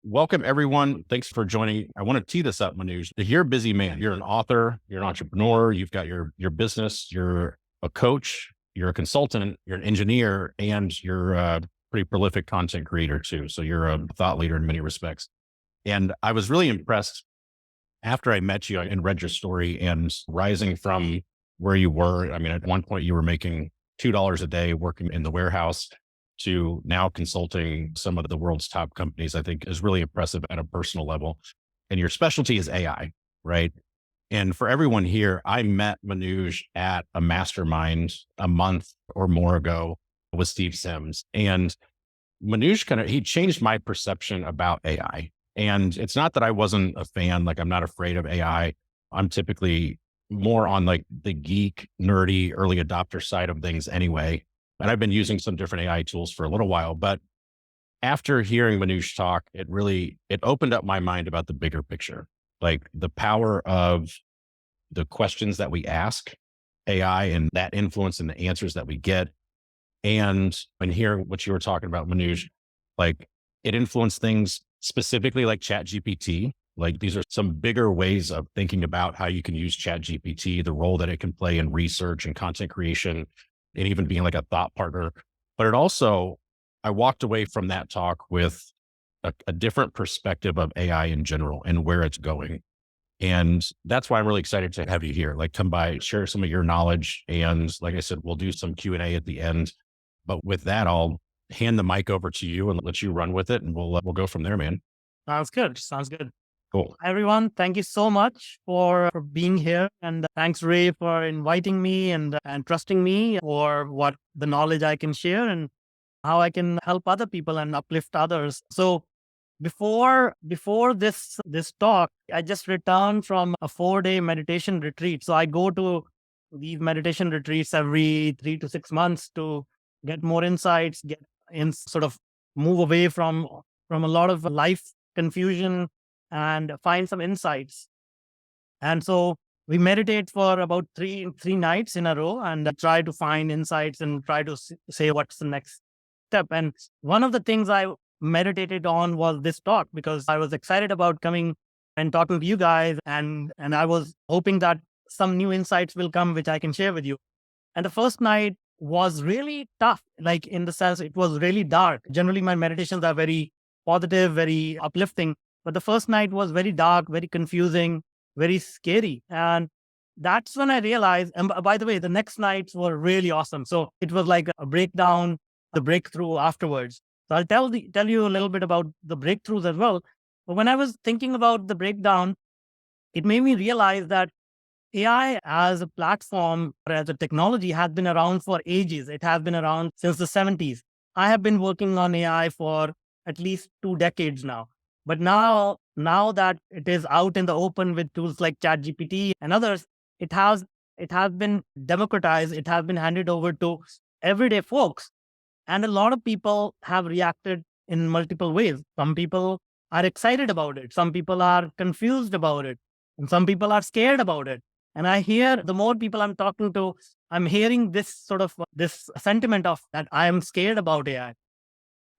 welcome everyone. Thanks for joining. I want to tee this up, Manuj. You're a busy man. You're an author, you're an entrepreneur, you've got your business, you're a coach, you're a consultant, you're an engineer, and you're a pretty prolific content creator too. So you're a thought leader in many respects. And I was really impressed after I met you and read your story and rising from where you were. I mean, at one point you were making $2 a day working in the warehouse to now consulting some of the world's top companies, I think is really impressive at a personal level. And your specialty is AI, right? And for everyone here, I met Manuj at a mastermind a month or more ago with Steve Sims. And Manuj he changed my perception about AI. And it's not that I wasn't a fan, like I'm not afraid of AI. I'm typically more on like the geek, nerdy, early adopter side of things anyway. And I've been using some different AI tools for a little while, but after hearing Manuj talk, it opened up my mind about the bigger picture, like the power of the questions that we ask AI and that influence and the answers that we get. And when hearing what you were talking about, Manuj, like it influenced things specifically like Chat GPT. Like these are some bigger ways of thinking about how you can use Chat GPT, the role that it can play in research and content creation, and even being like a thought partner. But it also, I walked away from that talk with a different perspective of AI in general and where it's going. And that's why I'm really excited to have you here. Like come by, share some of your knowledge. And like I said, we'll do some Q&A at the end. But with that, I'll hand the mic over to you and let you run with it. And we'll go from there, man. Sounds good. Sounds good. Cool. Hi, everyone. Thank you so much for being here. And thanks, Ray, for inviting me and trusting me for what the knowledge I can share and how I can help other people and uplift others. So before this talk, I just returned from a 4-day meditation retreat. So I go to these meditation retreats every 3 to 6 months to get more insights, get in sort of move away from a lot of life confusion and find some insights. And so we meditate for about three nights in a row and try to find insights and try to say what's the next step. And one of the things I meditated on was this talk because I was excited about coming and talking to you guys, and I was hoping that some new insights will come which I can share with you. And the first night was really tough, like in the sense it was really dark. Generally, my meditations are very positive, very uplifting. But the first night was very dark, very confusing, very scary. And that's when I realized, and by the way, the next nights were really awesome. So it was like a breakdown, the breakthrough afterwards. So I'll tell you a little bit about the breakthroughs as well. But when I was thinking about the breakdown, it made me realize that AI as a platform or as a technology has been around for ages. It has been around since the 70s. I have been working on AI for at least 2 decades now. But now that it is out in the open with tools like ChatGPT and others, it has been democratized. It has been handed over to everyday folks. And a lot of people have reacted in multiple ways. Some people are excited about it. Some people are confused about it. And some people are scared about it. And I hear the more people I'm talking to, I'm hearing this sort of this sentiment of that I am scared about AI.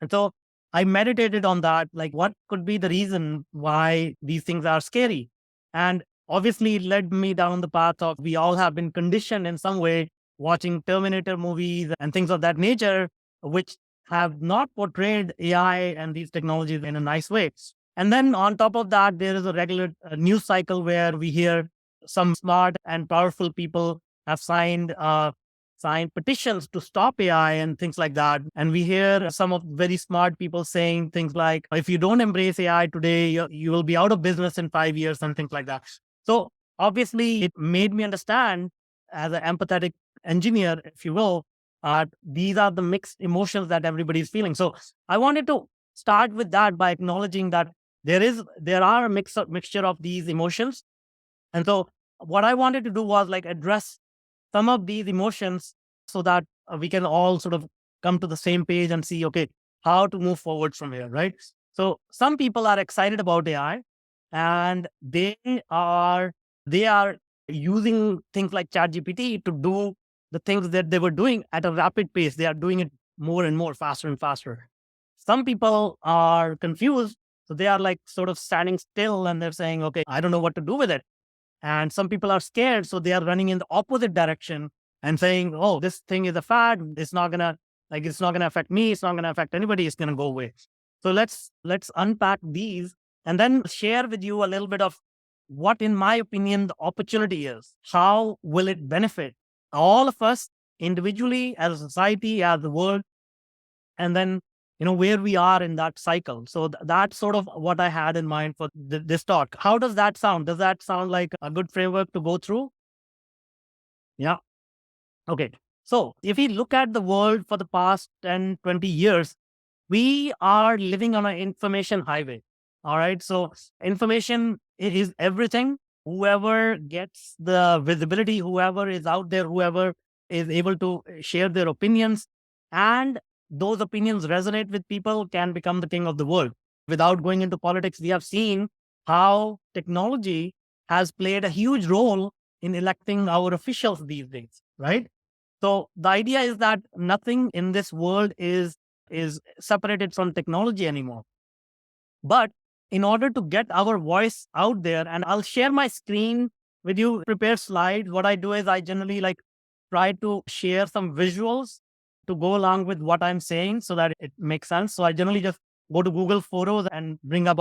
And so I meditated on that, like what could be the reason why these things are scary? And obviously it led me down the path of we all have been conditioned in some way watching Terminator movies and things of that nature, which have not portrayed AI and these technologies in a nice way. And then on top of that, there is a regular news cycle where we hear some smart and powerful people have signed petitions to stop AI and things like that. And we hear some of very smart people saying things like, if you don't embrace AI today, you will be out of business in 5 years and things like that. So obviously it made me understand as an empathetic engineer, if you will, these are the mixed emotions that everybody is feeling. So I wanted to start with that by acknowledging that there are a mixture of these emotions. And so what I wanted to do was like address some of these emotions so that we can all sort of come to the same page and see, okay, how to move forward from here, right? So some people are excited about AI and they are using things like ChatGPT to do the things that they were doing at a rapid pace. They are doing it more and more, faster and faster. Some people are confused. So they are like sort of standing still and they're saying, okay, I don't know what to do with it. And some people are scared. So they are running in the opposite direction and saying, oh, this thing is a fad. It's not going to affect me. It's not going to affect anybody. It's going to go away. So let's unpack these and then share with you a little bit of what, in my opinion, the opportunity is. How will it benefit all of us individually, as a society, as the world, and then where we are in that cycle. So that's sort of what I had in mind for this talk. How does that sound? Does that sound like a good framework to go through? Yeah. Okay. So if we look at the world for the past 10, 20 years, we are living on an information highway. All right. So information is everything. Whoever gets the visibility, whoever is out there, whoever is able to share their opinions, and those opinions resonate with people, can become the king of the world. Without going into politics, we have seen how technology has played a huge role in electing our officials these days, right? So the idea is that nothing in this world is separated from technology anymore. But in order to get our voice out there, and I'll share my screen with you, prepare slides. What I do is I generally like try to share some visuals to go along with what I'm saying so that it makes sense. So I generally just go to Google Photos and bring a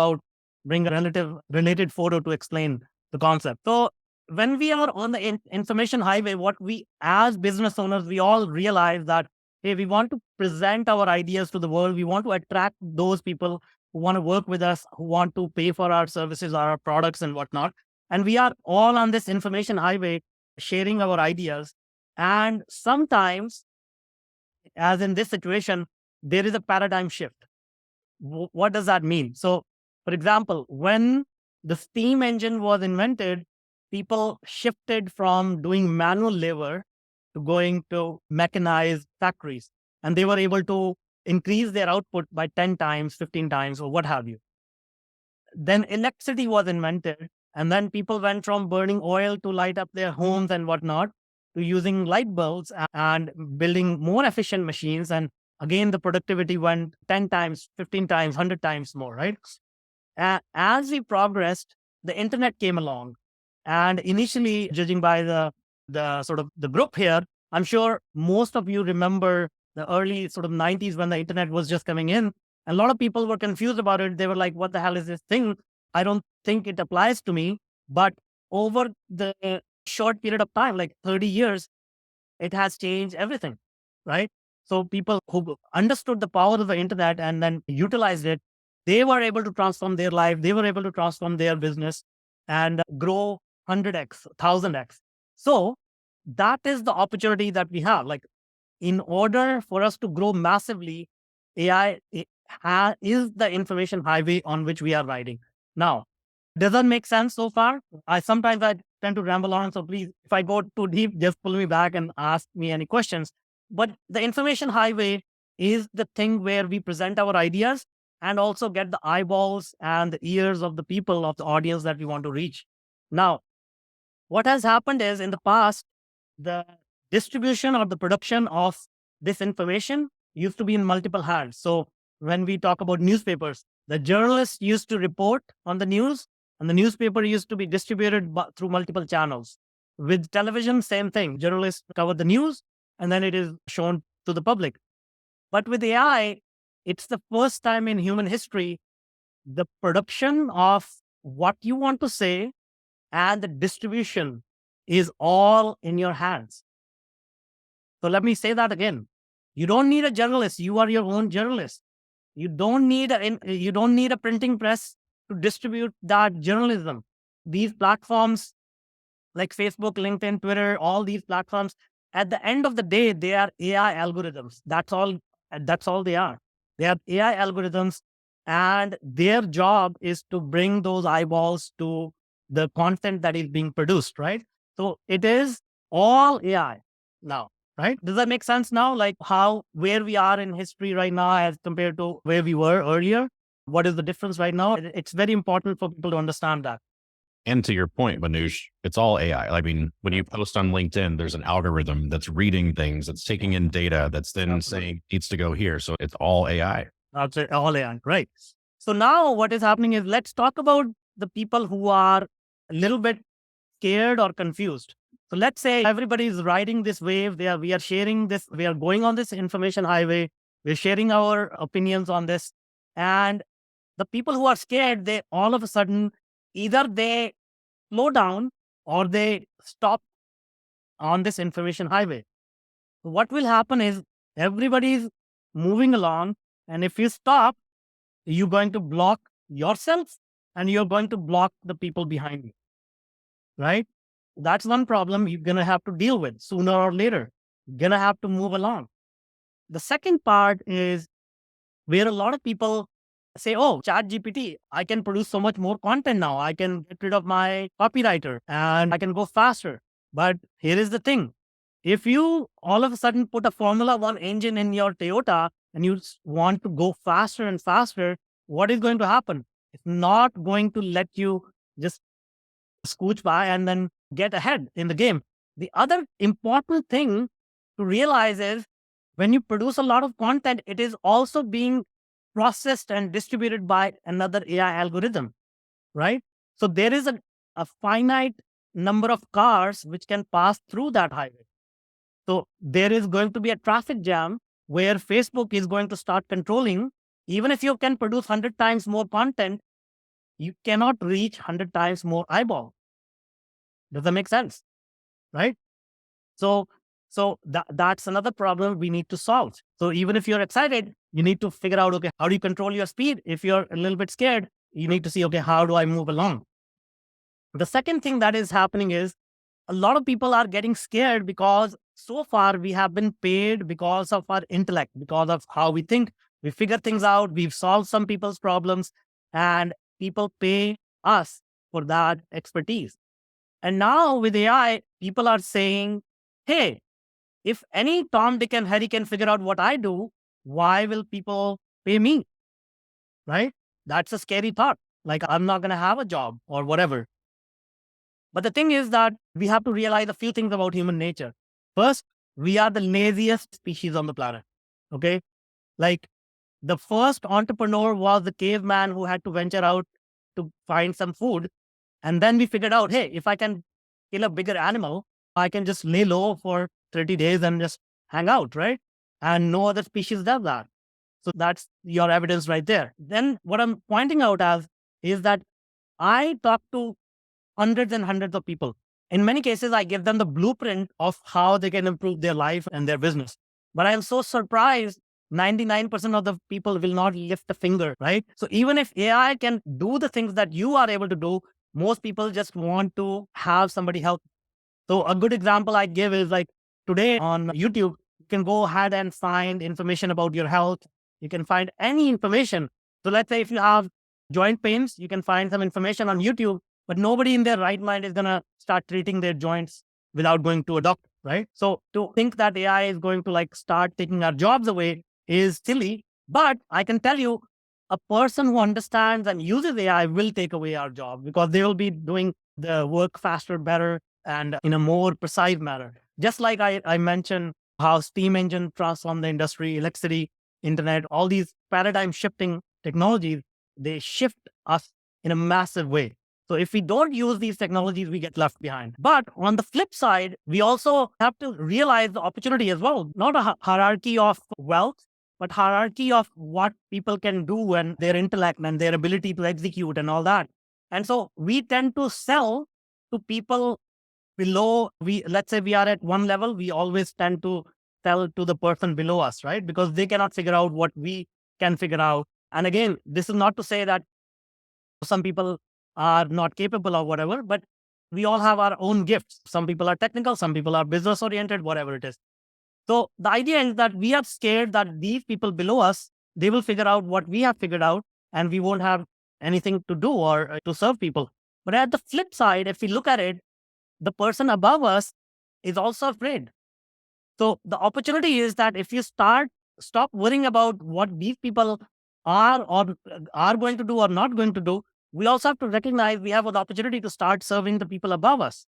related photo to explain the concept. So when we are on the information highway, what we as business owners, we all realize that, hey, we want to present our ideas to the world. We want to attract those people who want to work with us, who want to pay for our services, our products and whatnot. And we are all on this information highway sharing our ideas. And sometimes, as in this situation, there is a paradigm shift. What does that mean? So, for example, when the steam engine was invented, people shifted from doing manual labor to going to mechanized factories. And they were able to increase their output by 10 times, 15 times, or what have you. Then electricity was invented. And then people went from burning oil to light up their homes and whatnot to using light bulbs and building more efficient machines. And again, the productivity went 10 times, 15 times, 100 times more, right? As we progressed, the internet came along. And initially, judging by the sort of the group here, I'm sure most of you remember the early sort of 90s when the internet was just coming in. And a lot of people were confused about it. They were like, what the hell is this thing? I don't think it applies to me. But over the short period of time, like 30 years, it has changed everything, right? So people who understood the power of the internet and then utilized it, they were able to transform their life. They were able to transform their business and grow 100x, 1000x. So that is the opportunity that we have. Like, in order for us to grow massively, AI is the information highway on which we are riding. Now, does that make sense so far? Sometimes I tend to ramble on, so please, if I go too deep, just pull me back and ask me any questions. But the information highway is the thing where we present our ideas and also get the eyeballs and the ears of the people, of the audience that we want to reach. Now, what has happened is, in the past, the distribution or the production of this information used to be in multiple hands. So when we talk about newspapers, the journalists used to report on the news, and the newspaper used to be distributed through multiple channels. With television, same thing. Journalists cover the news, and then it is shown to the public. But with AI, it's the first time in human history, the production of what you want to say and the distribution is all in your hands. So let me say that again. You don't need a journalist. You are your own journalist. You don't need a printing press to distribute that journalism. These platforms like Facebook, LinkedIn, Twitter, all these platforms, at the end of the day, they are AI algorithms. That's all they are. They are AI algorithms, and their job is to bring those eyeballs to the content that is being produced, right? So it is all AI now, right? Does that make sense now? Like where we are in history right now as compared to where we were earlier? What is the difference right now? It's very important for people to understand that. And to your point, Manuj, it's all AI. I mean, when you post on LinkedIn, there's an algorithm that's reading things, that's taking in data, that's then saying needs to go here. So it's all AI. That's it, all AI, right? So now what is happening is, let's talk about the people who are a little bit scared or confused. So let's say everybody is riding this wave. We are sharing this. We are going on this information highway. We're sharing our opinions on this. And the people who are scared, they all of a sudden, either they slow down or they stop on this information highway. So what will happen is, everybody is moving along. And if you stop, you're going to block yourself and you're going to block the people behind you, right? That's one problem you're going to have to deal with sooner or later. You're going to have to move along. The second part is where a lot of people say, oh, chat GPT, I can produce so much more content now. I can get rid of my copywriter and I can go faster. But here is the thing. If you all of a sudden put a Formula One engine in your Toyota and you want to go faster and faster, what is going to happen? It's not going to let you just scooch by and then get ahead in the game. The other important thing to realize is, when you produce a lot of content, it is also being processed and distributed by another AI algorithm, right? So there is a finite number of cars which can pass through that highway. So there is going to be a traffic jam where Facebook is going to start controlling. Even if you can produce 100 times more content, you cannot reach 100 times more eyeball. Does that make sense? Right? So that's another problem we need to solve. So even if you're excited, you need to figure out, okay, how do you control your speed? If you're a little bit scared, you need to see, okay, how do I move along? The second thing that is happening is, a lot of people are getting scared because so far we have been paid because of our intellect, because of how we think. We figure things out, we've solved some people's problems, and people pay us for that expertise. And now with AI, people are saying, hey, if any Tom, Dick, and Harry can figure out what I do, why will people pay me? Right? That's a scary thought. Like, I'm not going to have a job or whatever. But the thing is that we have to realize a few things about human nature. First, we are the laziest species on the planet. Okay. Like, the first entrepreneur was the caveman who had to venture out to find some food. And then we figured out, hey, if I can kill a bigger animal, I can just lay low for 30 days and just hang out, right? And no other species does that. So that's your evidence right there. Then what I'm pointing out as is that I talk to hundreds and hundreds of people. In many cases, I give them the blueprint of how they can improve their life and their business. But I am so surprised 99% of the people will not lift a finger, right? So even if AI can do the things that you are able to do, most people just want to have somebody help. So a good example I give is, like, today on YouTube, you can go ahead and find information about your health. You can find any information. So let's say if you have joint pains, you can find some information on YouTube, but nobody in their right mind is going to start treating their joints without going to a doctor, right? So to think that AI is going to like start taking our jobs away is silly. But I can tell you, a person who understands and uses AI will take away our job, because they will be doing the work faster, better, and in a more precise manner. Just like I mentioned how steam engine transform the industry, electricity, internet, all these paradigm shifting technologies, they shift us in a massive way. So if we don't use these technologies, we get left behind. But on the flip side, we also have to realize the opportunity as well, not a hierarchy of wealth, but hierarchy of what people can do and their intellect and their ability to execute and all that. And so we tend to sell to people below. Let's say we are at one level, we always tend to sell to the person below us, right? Because they cannot figure out what we can figure out. And again, this is not to say that some people are not capable or whatever, but we all have our own gifts. Some people are technical, some people are business oriented, whatever it is. So the idea is that we are scared that these people below us, they will figure out what we have figured out, and we won't have anything to do or to serve people. But at the flip side, if we look at it, the person above us is also afraid. So the opportunity is that if you stop worrying about what these people are or are going to do or not going to do, we also have to recognize we have an opportunity to start serving the people above us,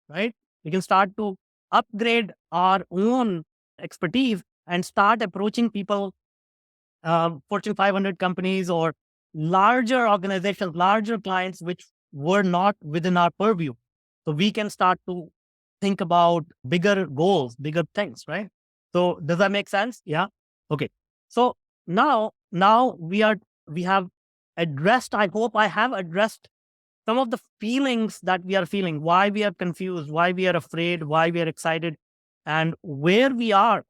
right? We can start to upgrade our own expertise and start approaching people, Fortune 500 companies or larger organizations, larger clients, which were not within our purview. So we can start to think about bigger goals, bigger things, right? So does that make sense? Yeah. Okay. So now we have addressed, I hope I have addressed some of the feelings that we are feeling, why we are confused, why we are afraid, why we are excited, and where we are,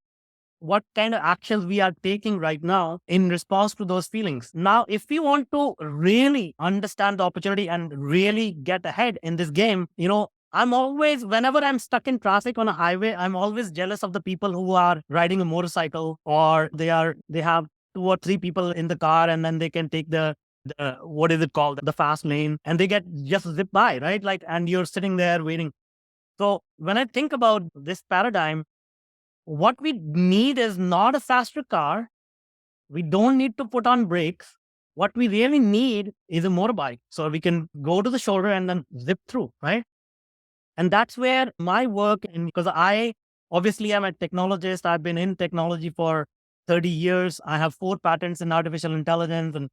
what kind of actions we are taking right now in response to those feelings. Now, if we want to really understand the opportunity and really get ahead in this game, I'm always, whenever I'm stuck in traffic on a highway, I'm always jealous of the people who are riding a motorcycle, or they have two or three people in the car, and then they can take the what is it called? The fast lane, and they get just zip by, right? Like, and you're sitting there waiting. So when I think about this paradigm, what we need is not a faster car. We don't need to put on brakes. What we really need is a motorbike, so we can go to the shoulder and then zip through, right? And that's where my work, and because I obviously am a technologist, I've been in technology for 30 years. I have 4 patents in artificial intelligence and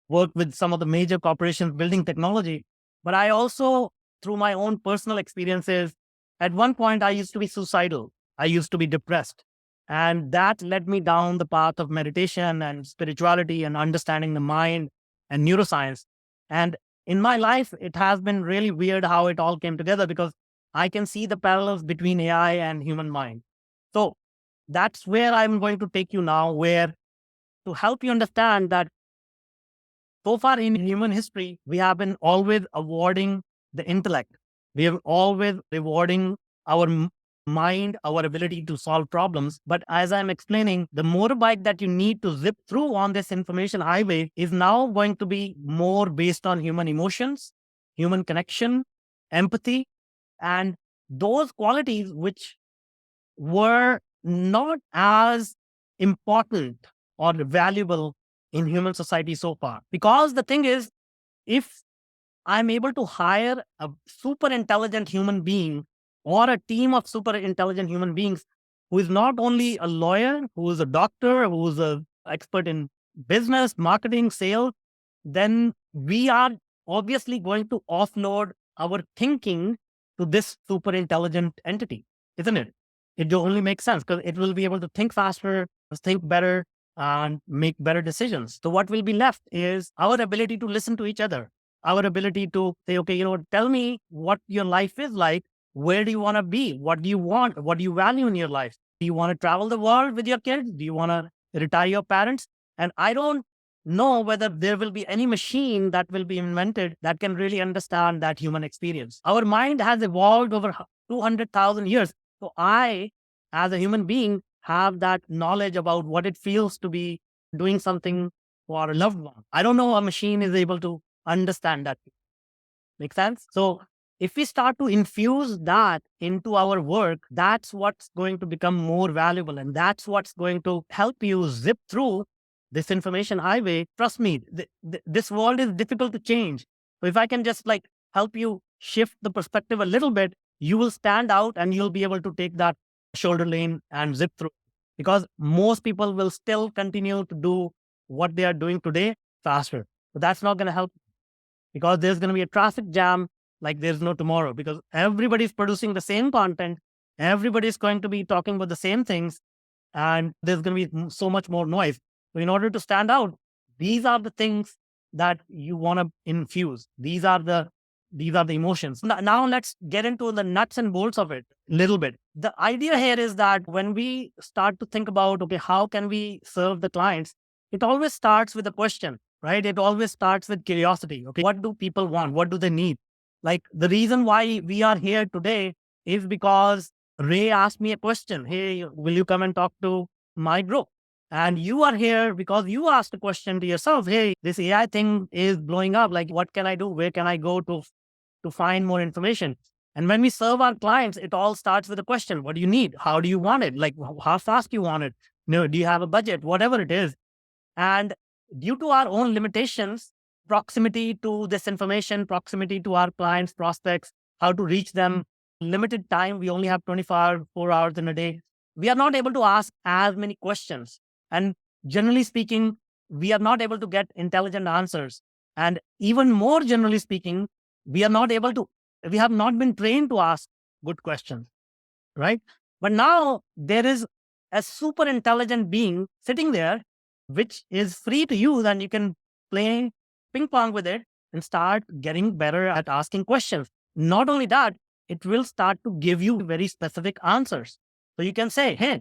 work with some of the major corporations building technology. But I also, through my own personal experiences, at one point I used to be suicidal. I used to be depressed. And that led me down the path of meditation and spirituality and understanding the mind and neuroscience. And in my life, it has been really weird how it all came together, because I can see the parallels between AI and human mind. So that's where I'm going to take you now, where to help you understand that so far in human history, we have been always awarding the intellect. We have always rewarding our mind, our ability to solve problems. But as I'm explaining, the motorbike that you need to zip through on this information highway is now going to be more based on human emotions, human connection, empathy, and those qualities which were not as important or valuable in human society so far. Because the thing is, if I'm able to hire a super intelligent human being or a team of super intelligent human beings who is not only a lawyer, who is a doctor, who is an expert in business, marketing, sales, then we are obviously going to offload our thinking to this super intelligent entity, isn't it? It only makes sense because it will be able to think faster, think better, and make better decisions. So what will be left is our ability to listen to each other, our ability to say, okay, tell me what your life is like. Where do you want to be? What do you want? What do you value in your life? Do you want to travel the world with your kids? Do you want to retire your parents? And I don't know whether there will be any machine that will be invented that can really understand that human experience. Our mind has evolved over 200,000 years. So I, as a human being, have that knowledge about what it feels to be doing something for a loved one. I don't know a machine is able to understand that. Make sense? So if we start to infuse that into our work, that's what's going to become more valuable. And that's what's going to help you zip through this information highway. Trust me, this world is difficult to change. So if I can just like help you shift the perspective a little bit, you will stand out and you'll be able to take that shoulder lane and zip through. Because most people will still continue to do what they are doing today faster. But that's not going to help, because there's going to be a traffic jam like there's no tomorrow, because everybody's producing the same content. Everybody's going to be talking about the same things, and there's going to be so much more noise. So in order to stand out, these are the things that you want to infuse. These are the emotions. Now let's get into the nuts and bolts of it a little bit. The idea here is that when we start to think about, okay, how can we serve the clients? It always starts with a question, right? It always starts with curiosity. Okay, what do people want? What do they need? Like, the reason why we are here today is because Ray asked me a question. Hey, will you come and talk to my group? And you are here because you asked a question to yourself. Hey, this AI thing is blowing up. Like, what can I do? Where can I go to find more information? And when we serve our clients, it all starts with a question. What do you need? How do you want it? Like, how fast do you want it? Do you have a budget? Whatever it is. And due to our own limitations, proximity to this information, proximity to our clients, prospects, how to reach them, limited time, we only have 24 hours in a day. We are not able to ask as many questions. And generally speaking, we are not able to get intelligent answers. And even more generally speaking, we have not been trained to ask good questions, right? But now there is a super intelligent being sitting there, which is free to use, and you can play ping pong with it and start getting better at asking questions. Not only that, it will start to give you very specific answers. So you can say, hey,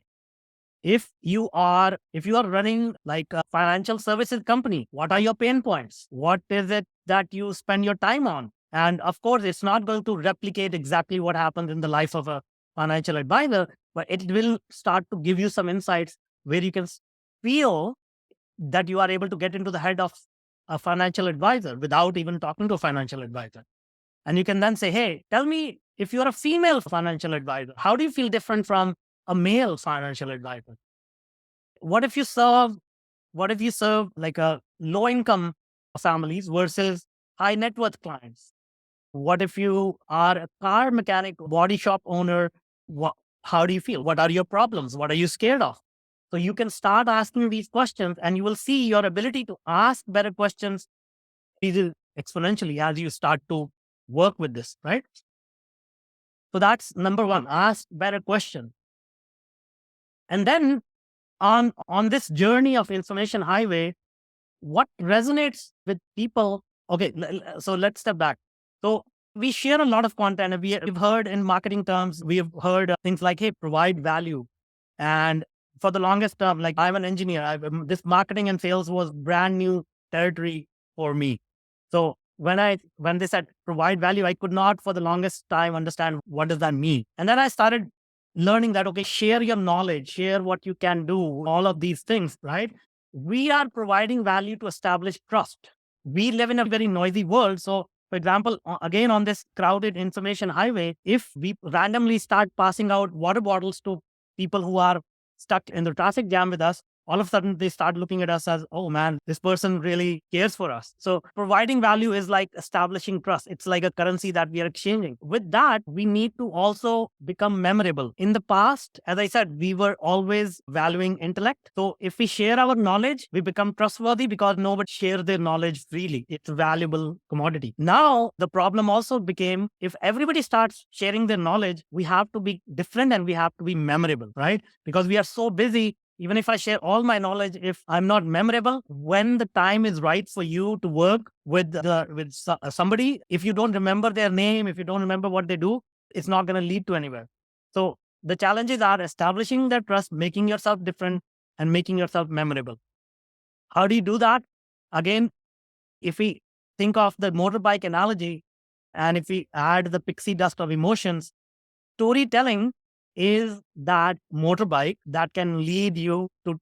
if you are running like a financial services company, what are your pain points? What is it that you spend your time on? And of course, it's not going to replicate exactly what happens in the life of a financial advisor, but it will start to give you some insights where you can feel that you are able to get into the head of a financial advisor without even talking to a financial advisor. And you can then say, hey, tell me, if you're a female financial advisor, how do you feel different from a male financial advisor? What if you serve like a low income families versus high net worth clients? What if you are a car mechanic, body shop owner? How do you feel? What are your problems? What are you scared of? So you can start asking these questions, and you will see your ability to ask better questions increases exponentially as you start to work with this, right? So that's number one, ask better questions. And then on this journey of information highway, what resonates with people? Okay, so let's step back. So we share a lot of content, and we've heard in marketing terms, we have heard things like, hey, provide value. And for the longest term, like, I'm an engineer, this marketing and sales was brand new territory for me. So when they said provide value, I could not for the longest time understand what does that mean. And then I started learning that, okay, share your knowledge, share what you can do, all of these things, right? We are providing value to establish trust. We live in a very noisy world. So, for example, again, on this crowded information highway, if we randomly start passing out water bottles to people who are stuck in the traffic jam with us, all of a sudden they start looking at us as, oh man, this person really cares for us. So providing value is like establishing trust. It's like a currency that we are exchanging. With that, we need to also become memorable. In the past, as I said, we were always valuing intellect. So if we share our knowledge, we become trustworthy because nobody shares their knowledge freely. It's a valuable commodity. Now, the problem also became, if everybody starts sharing their knowledge, we have to be different and we have to be memorable, right? Because we are so busy. Even if I share all my knowledge, if I'm not memorable, when the time is right for you to work with somebody, if you don't remember their name, if you don't remember what they do, it's not going to lead to anywhere. So the challenges are establishing that trust, making yourself different, and making yourself memorable. How do you do that? Again, if we think of the motorbike analogy, and if we add the pixie dust of emotions, storytelling is that motorbike that can lead you to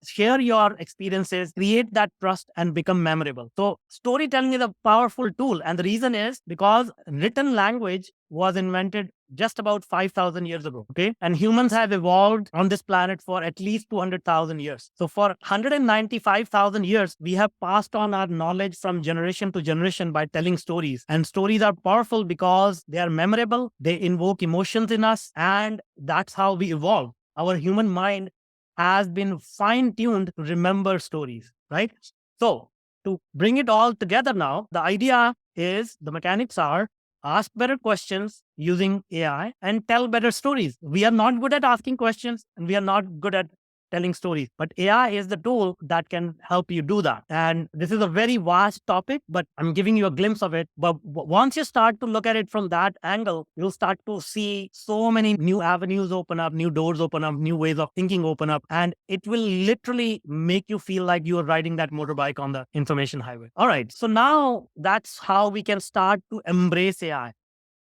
share your experiences, create that trust, and become memorable. So storytelling is a powerful tool. And the reason is because written language was invented just about 5,000 years ago. Okay. And humans have evolved on this planet for at least 200,000 years. So for 195,000 years, we have passed on our knowledge from generation to generation by telling stories. And stories are powerful because they are memorable, they invoke emotions in us, and that's how we evolve. Our human mind has been fine-tuned to remember stories, right? So to bring it all together now, the idea is, the mechanics are, ask better questions using AI and tell better stories. We are not good at asking questions, and we are not good at telling stories, but AI is the tool that can help you do that. And this is a very vast topic, but I'm giving you a glimpse of it. But once you start to look at it from that angle, you'll start to see so many new avenues open up, new doors open up, new ways of thinking open up, and it will literally make you feel like you are riding that motorbike on the information highway. All right, so now that's how we can start to embrace AI.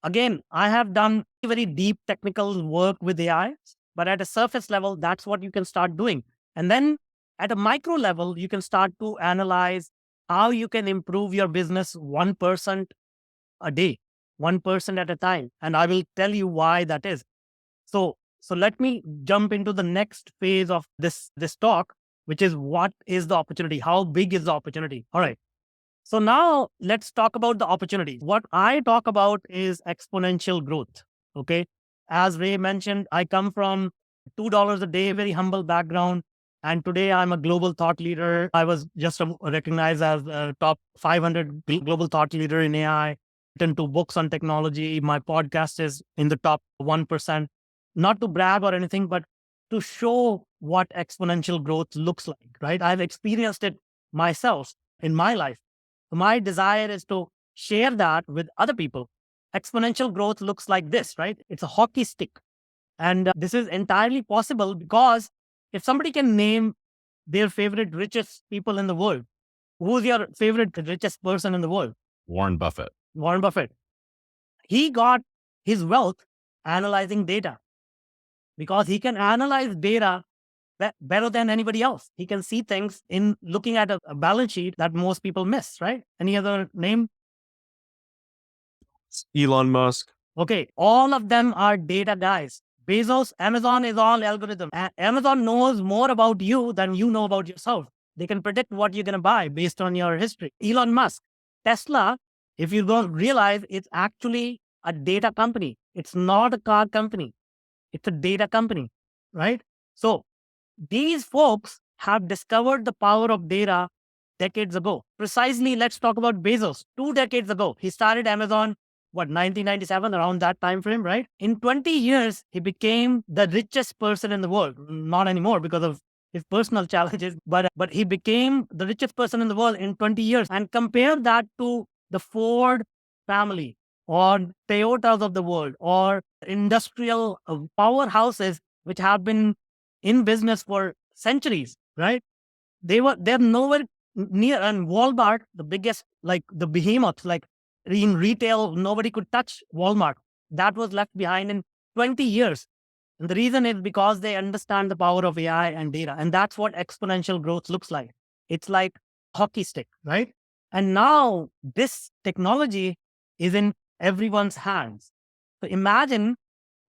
Again, I have done very deep technical work with AI, but at a surface level, that's what you can start doing. And then at a micro level, you can start to analyze how you can improve your business 1% a day, 1% at a time. And I will tell you why that is. So let me jump into the next phase of this talk, which is, what is the opportunity? How big is the opportunity? All right. So now let's talk about the opportunity. What I talk about is exponential growth. Okay. As Ray mentioned, I come from $2 a day, very humble background. And today I'm a global thought leader. I was just recognized as a top 500 global thought leader in AI, written 2 books on technology. My podcast is in the top 1%. Not to brag or anything, but to show what exponential growth looks like, right? I've experienced it myself in my life. My desire is to share that with other people. Exponential growth looks like this, right? It's a hockey stick. And this is entirely possible because if somebody can name their favorite richest people in the world, who's your favorite richest person in the world? Warren Buffett. Warren Buffett. He got his wealth analyzing data because he can analyze data better than anybody else. He can see things in looking at a balance sheet that most people miss, right? Any other name? Elon Musk. Okay, all of them are data guys. Bezos, Amazon is all algorithm. Amazon knows more about you than you know about yourself. They can predict what you're going to buy based on your history. Elon Musk, Tesla, if you don't realize, it's actually a data company. It's not a car company. It's a data company, right? So these folks have discovered the power of data decades ago. Precisely, let's talk about Bezos. 2 decades ago, he started Amazon, 1997, around that time frame, right? In 20 years, he became the richest person in the world. Not anymore because of his personal challenges, but he became the richest person in the world in 20 years. And compare that to the Ford family or Toyotas of the world or industrial powerhouses which have been in business for centuries, right? They're nowhere near. And Walmart, the biggest, like the behemoth, like in retail, nobody could touch Walmart. That was left behind in 20 years. And the reason is because they understand the power of AI and data. And that's what exponential growth looks like. It's like hockey stick, right? And now this technology is in everyone's hands. So imagine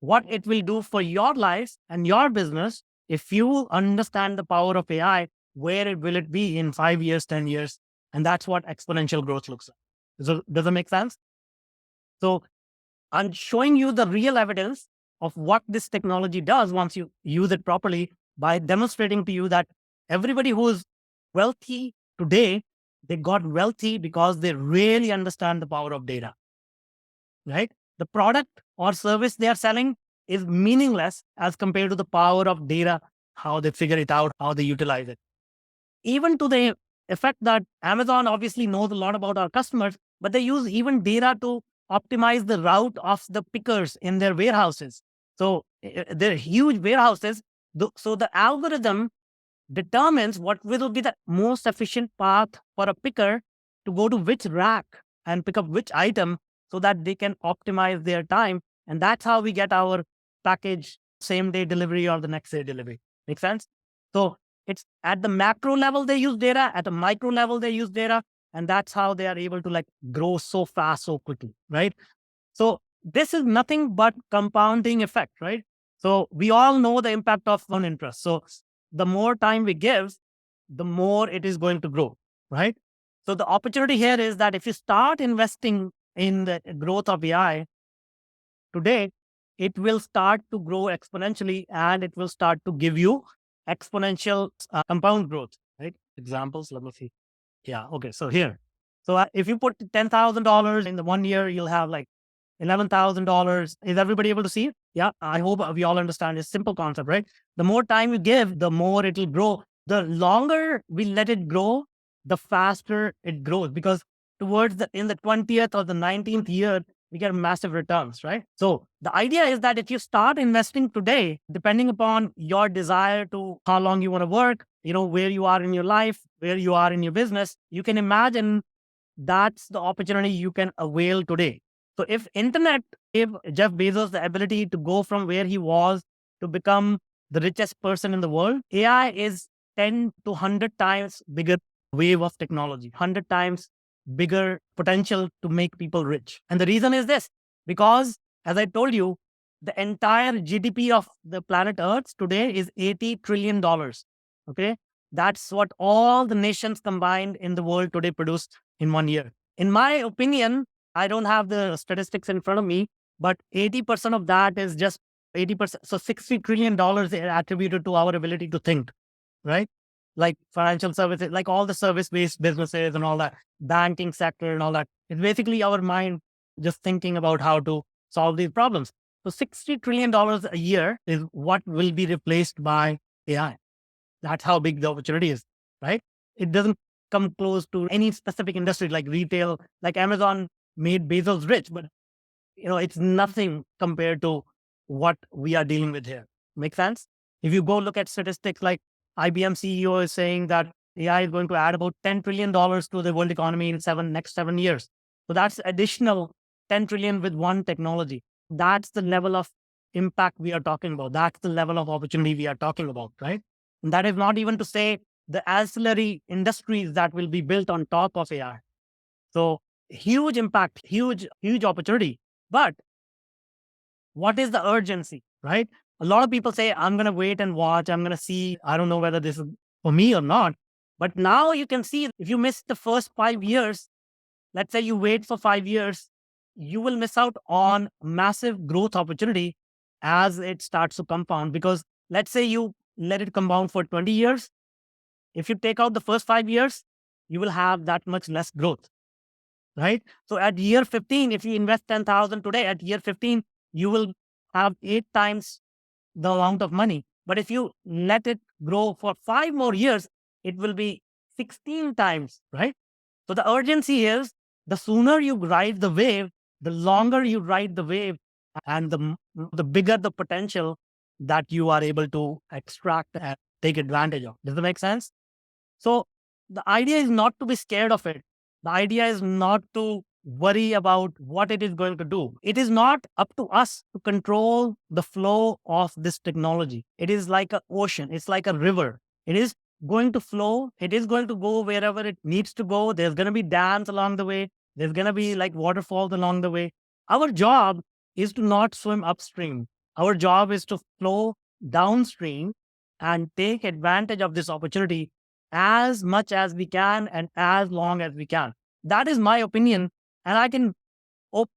what it will do for your life and your business if you understand the power of AI. Where will it be in 5 years, 10 years? And that's what exponential growth looks like. So does it make sense? So I'm showing you the real evidence of what this technology does once you use it properly by demonstrating to you that everybody who is wealthy today, they got wealthy because they really understand the power of data, right? The product or service they are selling is meaningless as compared to the power of data, how they figure it out, how they utilize it. Even to the effect that Amazon obviously knows a lot about our customers, but they use even data to optimize the route of the pickers in their warehouses. So they're huge warehouses. So the algorithm determines what will be the most efficient path for a picker to go to which rack and pick up which item so that they can optimize their time. And that's how we get our package same day delivery or the next day delivery. Make sense? So it's at the macro level, they use data, at the micro level, they use data. And that's how they are able to like grow so fast, so quickly, right? So this is nothing but compounding effect, right? So we all know the impact of one interest. So the more time we give, the more it is going to grow, right? So the opportunity here is that if you start investing in the growth of AI today, it will start to grow exponentially and it will start to give you exponential compound growth, right? Examples, let me see. Yeah, okay, so here. So if you put $10,000 in the 1 year, you'll have like $11,000. Is everybody able to see it? Yeah, I hope we all understand this simple concept, right? The more time you give, the more it will grow. The longer we let it grow, the faster it grows because in the 20th or the 19th year, we get massive returns, right? So the idea is that if you start investing today, depending upon your desire to how long you want to work, where you are in your life, where you are in your business, you can imagine that's the opportunity you can avail today. So if internet gave Jeff Bezos the ability to go from where he was to become the richest person in the world, AI is 10 to 100 times bigger wave of technology, 100 times bigger potential to make people rich. And the reason is this, because as I told you, the entire GDP of the planet Earth today is $80 trillion. Okay. That's what all the nations combined in the world today produce in 1 year. In my opinion, I don't have the statistics in front of me, but 80% of that is just 80%. So $60 trillion is attributed to our ability to think. right? Like financial services, like all the service-based businesses and all that, banking sector and all that. It's basically our mind just thinking about how to solve these problems. So $60 trillion a year is what will be replaced by AI. That's how big the opportunity is, right? It doesn't come close to any specific industry like retail, like Amazon made Bezos rich, but it's nothing compared to what we are dealing with here. Make sense? If you go look at statistics like IBM CEO is saying that AI is going to add about $10 trillion to the world economy in next 7 years. So that's additional 10 trillion with one technology. That's the level of impact we are talking about. That's the level of opportunity we are talking about, right? And that is not even to say the ancillary industries that will be built on top of AI. So huge impact, huge opportunity. But what is the urgency, right? A lot of people say, I'm going to wait and watch. I'm going to see. I don't know whether this is for me or not. But now you can see if you miss the first 5 years, let's say you wait for 5 years, you will miss out on massive growth opportunity as it starts to compound. Because let's say you let it compound for 20 years. If you take out the first 5 years, you will have that much less growth, right? So at year 15, if you invest 10,000 today, at year 15, you will have 8 times the amount of money. But if you let it grow for 5 more years, it will be 16 times, right? So the urgency is the sooner you ride the wave, the longer you ride the wave, and the bigger the potential that you are able to extract and take advantage of. Does that make sense? So the idea is not to be scared of it. The idea is not to worry about what it is going to do. It is not up to us to control the flow of this technology. It is like an ocean. It's like a river. It is going to flow. It is going to go wherever it needs to go. There's going to be dams along the way. There's going to be like waterfalls along the way. Our job is to not swim upstream. Our job is to flow downstream and take advantage of this opportunity as much as we can and as long as we can. That is my opinion. And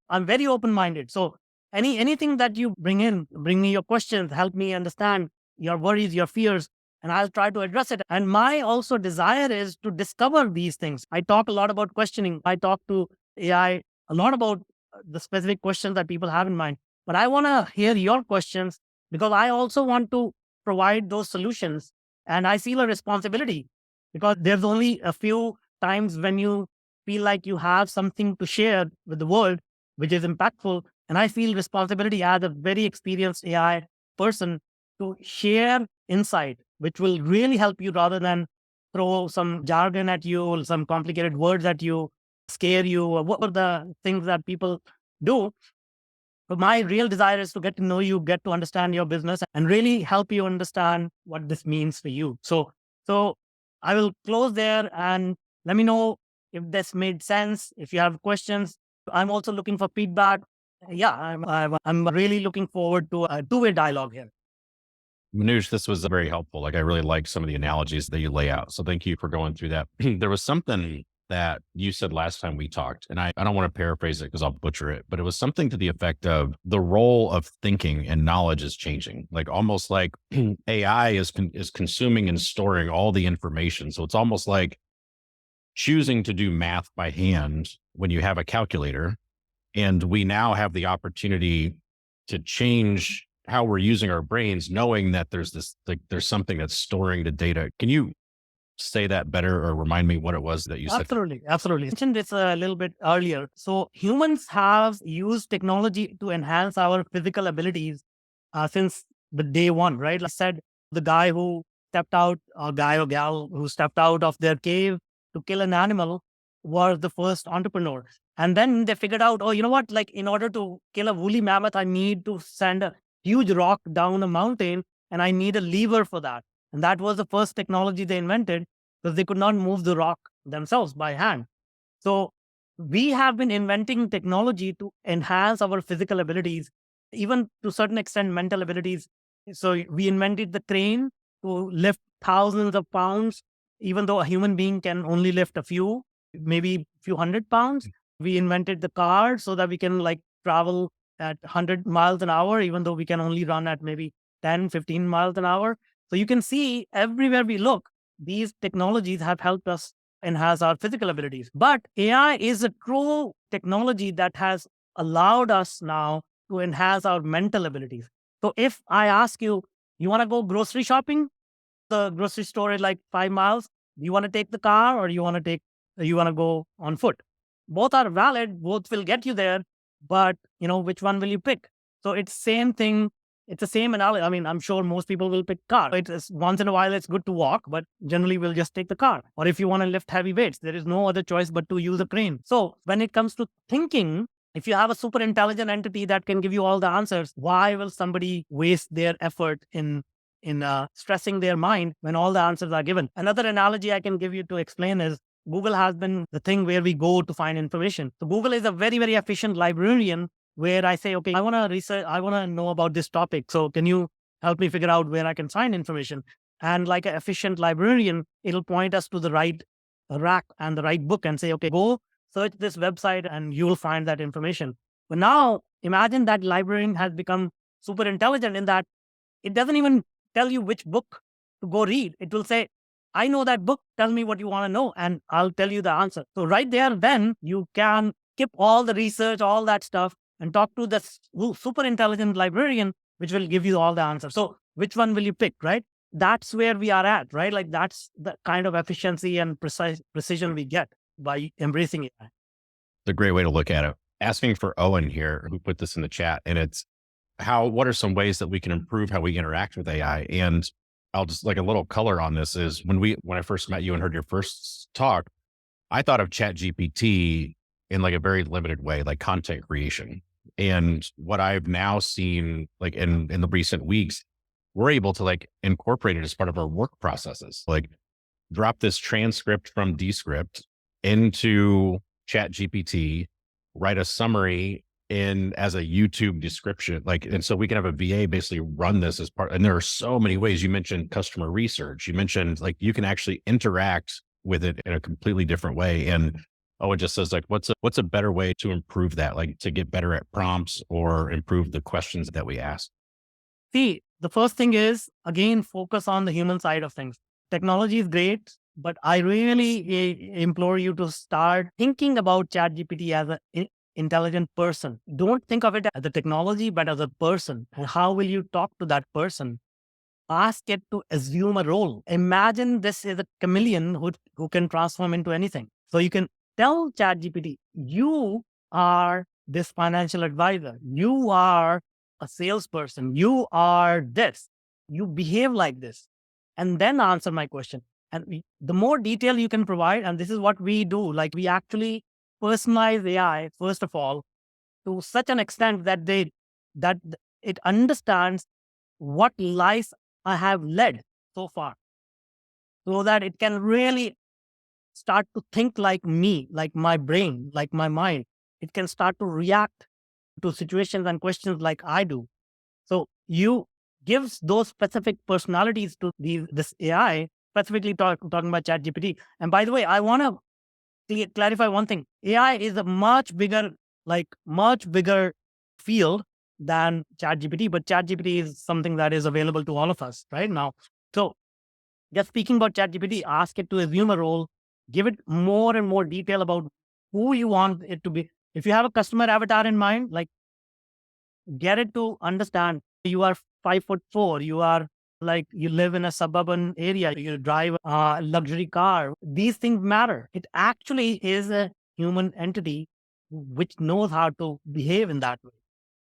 I'm very open minded. So anything that you bring me your questions, help me understand your worries, your fears, and I'll try to address it. And my also desire is to discover these things. I talk a lot about questioning. I talk to AI a lot about the specific questions that people have in mind. But I want to hear your questions because I also want to provide those solutions. And I feel a responsibility because there's only a few times when you feel like you have something to share with the world, which is impactful. And I feel responsibility as a very experienced AI person to share insight, which will really help you rather than throw some jargon at you or some complicated words at you, scare you, or what are the things that people do. But my real desire is to get to know you, get to understand your business, and really help you understand what this means for you. So I will close there and let me know if this made sense. If you have questions, I'm also looking for feedback. Yeah, I'm really looking forward to a two-way dialogue here. Manuj, this was very helpful. Like, I really like some of the analogies that you lay out. So thank you for going through that. There was something that you said last time we talked, and I don't want to paraphrase it because I'll butcher it, but it was something to the effect of the role of thinking and knowledge is changing. Like almost like AI is consuming and storing all the information. So it's almost like choosing to do math by hand when you have a calculator. And we now have the opportunity to change how we're using our brains, knowing that there's something that's storing the data. Can you say that better or remind me what it was that you said? Absolutely. Absolutely. I mentioned this a little bit earlier. So humans have used technology to enhance our physical abilities since the day one, right? Like I said, the guy who stepped out, or guy or gal who stepped out of their cave to kill an animal was the first entrepreneur. And then they figured out, oh, you know what? Like in order to kill a woolly mammoth, I need to send a huge rock down a mountain and I need a lever for that. And that was the first technology they invented because they could not move the rock themselves by hand. So we have been inventing technology to enhance our physical abilities, even to a certain extent, mental abilities. So we invented the crane to lift thousands of pounds, even though a human being can only lift a few, maybe a few 100 pounds. We invented the car so that we can like travel at 100 miles an hour, even though we can only run at maybe 10, 15 miles an hour. So you can see everywhere we look, these technologies have helped us enhance our physical abilities. But AI is a true technology that has allowed us now to enhance our mental abilities. So if I ask you, you want to go grocery shopping? The grocery store is like 5 miles. Do you want to take the car or you want to go on foot? Both are valid. Both will get you there. But which one will you pick? So it's same thing. It's the same analogy. I mean, I'm sure most people will pick car. It's once in a while it's good to walk, but generally we'll just take the car. Or if you want to lift heavy weights, there is no other choice but to use a crane. So when it comes to thinking, if you have a super intelligent entity that can give you all the answers, why will somebody waste their effort in stressing their mind when all the answers are given? Another analogy I can give you to explain is Google has been the thing where we go to find information. So Google is a very, very efficient librarian where I say, okay, I want to research, I want to know about this topic. So can you help me figure out where I can find information? And like an efficient librarian, it'll point us to the right rack and the right book and say, okay, go search this website and you will find that information. But now imagine that librarian has become super intelligent in that it doesn't even tell you which book to go read. It will say, I know that book. Tell me what you want to know, and I'll tell you the answer. So, right there, then you can skip all the research, all that stuff, and talk to the super intelligent librarian, which will give you all the answers. So, which one will you pick, right? That's where we are at, right? Like, that's the kind of efficiency and precision we get by embracing AI. It's a great way to look at it. Asking for Owen here, who put this in the chat, and it's what are some ways that we can improve how we interact with AI? And I'll just like a little color on this is when I first met you and heard your first talk, I thought of Chat GPT in like a very limited way, like content creation. And what I've now seen like in the recent weeks, we're able to like incorporate it as part of our work processes, like drop this transcript from Descript into Chat GPT, write a summary as a YouTube description, and so we can have a VA basically run this as part. And there are so many ways. You mentioned customer research. You mentioned like you can actually interact with it in a completely different way. And it just says like, what's a better way to improve that, like to get better at prompts or improve the questions that we ask? See, the first thing is, again, focus on the human side of things. Technology is great, but I really implore you to start thinking about ChatGPT as an intelligent person. Don't think of it as a technology, but as a person. And how will you talk to that person? Ask it to assume a role. Imagine this is a chameleon who can transform into anything. So you can tell ChatGPT, you are this financial advisor. You are a salesperson. You are this. You behave like this. And then answer my question. And the more detail you can provide, and this is what we do, like we actually personalize AI, first of all, to such an extent that it understands what life I have led so far, so that it can really start to think like me, like my brain, like my mind. It can start to react to situations and questions like I do. So you gives those specific personalities to this AI, specifically talking about ChatGPT. And by the way, I want to clarify one thing. AI is a much bigger field than ChatGPT, but ChatGPT is something that is available to all of us right now. So just speaking about ChatGPT, ask it to assume a role, give it more and more detail about who you want it to be. If you have a customer avatar in mind, like get it to understand you are 5'4", you are like you live in a suburban area, you drive a luxury car. These things matter. It actually is a human entity which knows how to behave in that way.